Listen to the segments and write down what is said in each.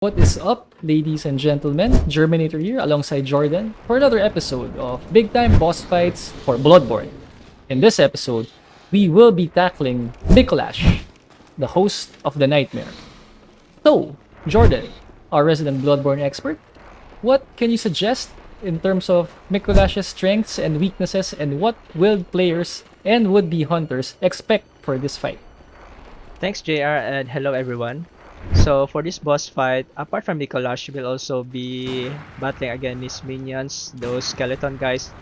What is up, ladies and gentlemen? Germinator here alongside Jordan for another episode of Big Time Boss Fights for Bloodborne. In this episode, we will be tackling Micolash, the host of the nightmare. So, Jordan, our resident Bloodborne expert, what can you suggest in terms of Micolash's strengths and weaknesses, and what will players and would-be hunters expect for this fight? Thanks, JR, and hello everyone. So for this boss fight, apart from Micolash, you will also be battling against his minions, those skeleton guys,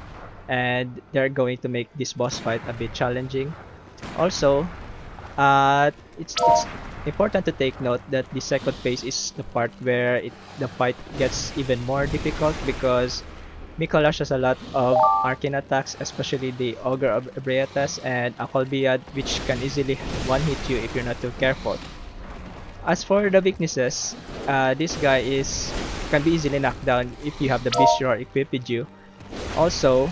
and they're going to make this boss fight a bit challenging. Also, it's important to take note that the second phase is the part where the fight gets even more difficult because Micolash has a lot of arcane attacks, especially the Ogre of Ebrietas and Akolbiad, which can easily one-hit you if you're not too careful. As for the weaknesses, this guy can be easily knocked down if you have the Visceral equipped with you. Also,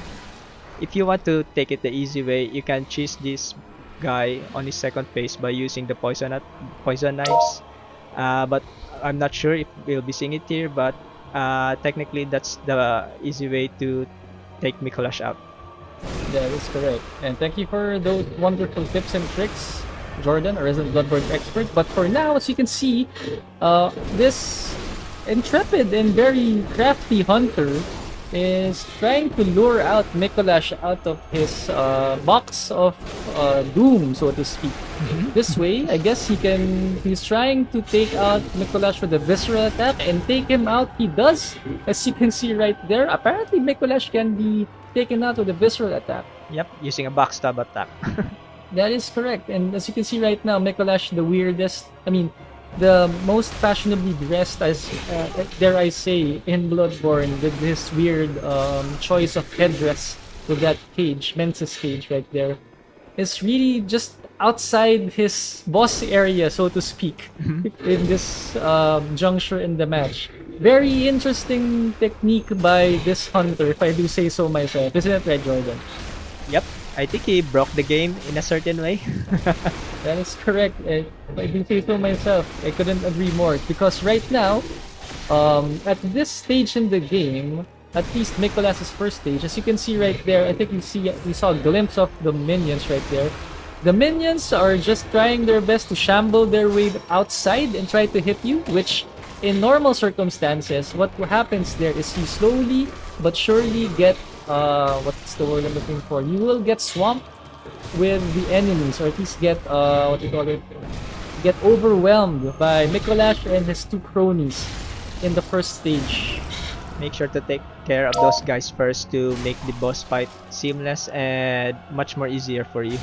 if you want to take it the easy way, you can cheese this guy on his second phase by using the poison knives. But I'm not sure if we'll be seeing it here, but technically that's the easy way to take Micolash out. That is correct. And thank you for those wonderful tips and tricks, Jordan, our resident Bloodborne expert. But for now, as you can see, this intrepid and very crafty hunter is trying to lure out Micolash out of his box of doom, so to speak. This way, I guess he's trying to take out Micolash with a visceral attack and take him out. He does, as you can see right there. Apparently, Micolash can be taken out with a visceral attack. Yep, using a backstab attack. That is correct. And as you can see right now, Micolash, the most fashionably dressed, as dare I say, in Bloodborne, with this weird choice of headdress with that cage, Mensis cage right there, is really just outside his boss area, so to speak, in this juncture in the match. Very interesting technique by this hunter, if I do say so myself. Isn't it right, Jordan? Yep, I think he broke the game in a certain way. That is correct. If I do say so myself, I couldn't agree more. Because right now, at this stage in the game, at least Micolash's first stage, as you can see right there, I think you saw a glimpse of the minions right there. The minions are just trying their best to shamble their way outside and try to hit you, which in normal circumstances, what happens there is you slowly but surely get, what's the word I'm looking for? You will get swamped with the enemies, or at least get, get overwhelmed by Micolash and his two cronies in the first stage. Make sure to take care of those guys first to make the boss fight seamless and much more easier for you.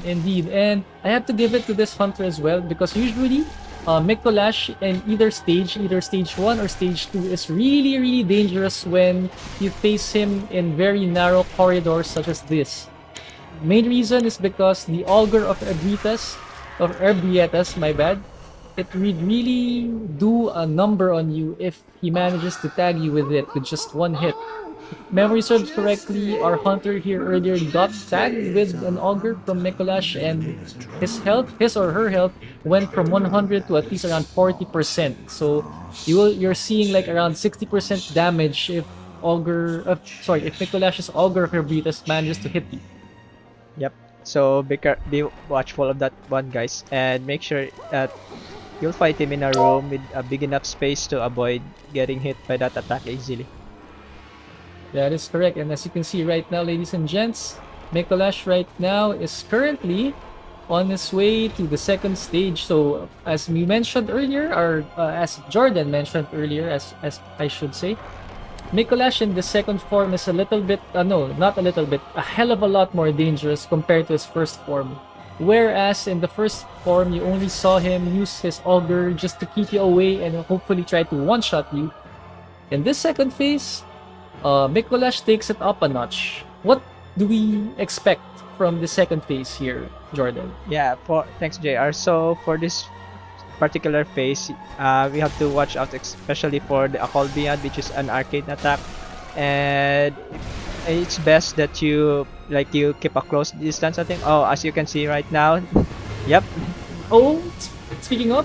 Indeed, and I have to give it to this hunter as well, because usually Micolash in either stage 1 or stage 2, is really dangerous when you face him in very narrow corridors such as this. Main reason is because the Ogre of Ebrietas, my bad, it would really do a number on you if he manages to tag you with it with just one hit. If memory serves correctly, our hunter here earlier got tagged with an Ogre from Micolash, and his or her health went from 100 to at least around 40%. So you're seeing like around 60% damage if Micolash's Ogre of Ebrietas manages to hit you. Yep. So be watchful of that one, guys, and make sure that you'll fight him in a room with a big enough space to avoid getting hit by that attack easily. That is correct, and as you can see right now, ladies and gents, Micolash right now is currently on his way to the second stage. So as we mentioned earlier, or as Jordan mentioned earlier, as I should say, Micolash in the second form is a little bit, not a little bit, a hell of a lot more dangerous compared to his first form. Whereas in the first form, you only saw him use his Ogre just to keep you away and hopefully try to one-shot you. In this second phase, Micolash takes it up a notch. What do we expect from the second phase here, Jordan? Yeah, thanks, JR. So for this particular phase, we have to watch out, especially for the Akolbiad, which is an arcade attack, and it's best that you keep a close distance. I think. Oh, as you can see right now, yep. Oh, speaking of,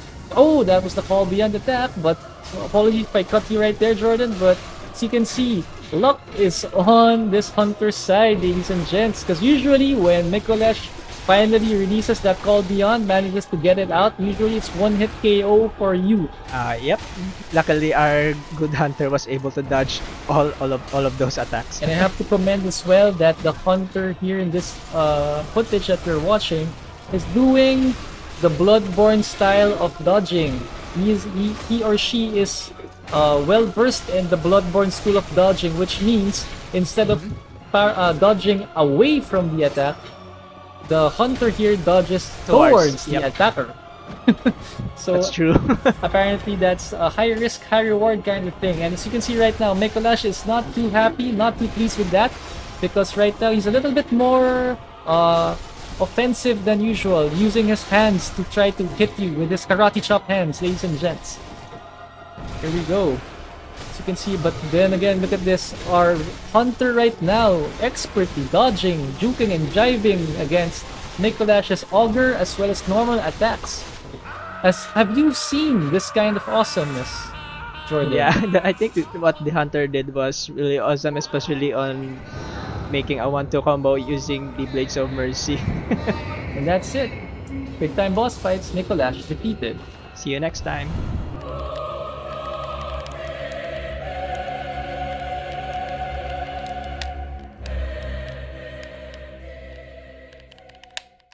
that was the Akolbiad attack, but Apologies if I cut you right there, Jordan, but as you can see, luck is on this hunter's side, ladies and gents, because usually when Micolash finally releases that Call Beyond, manages to get it out, usually it's one-hit KO for you. Yep. Luckily, our good hunter was able to dodge all of those attacks. And I have to commend as well that the hunter here in this footage that we're watching is doing the Bloodborne style of dodging. He or she is well versed in the Bloodborne school of dodging, which means instead of dodging away from the attack, the hunter here dodges towards the attacker. So that's true. apparently that's a high risk, high reward kind of thing. And as you can see right now, Micolash is not too happy, not too pleased with that, because right now he's a little bit more offensive than usual, using his hands to try to hit you with his karate chop hands, ladies and gents. Here we go. As you can see, but then again, look at this. Our hunter right now, expertly dodging, juking, and jiving against Micolash's auger as well as normal attacks. Have you seen this kind of awesomeness, Jordan? Yeah, I think what the hunter did was really awesome, especially on making a 1-2 combo using the Blades of Mercy. And that's it. Big time boss fights, Micolash defeated. See you next time.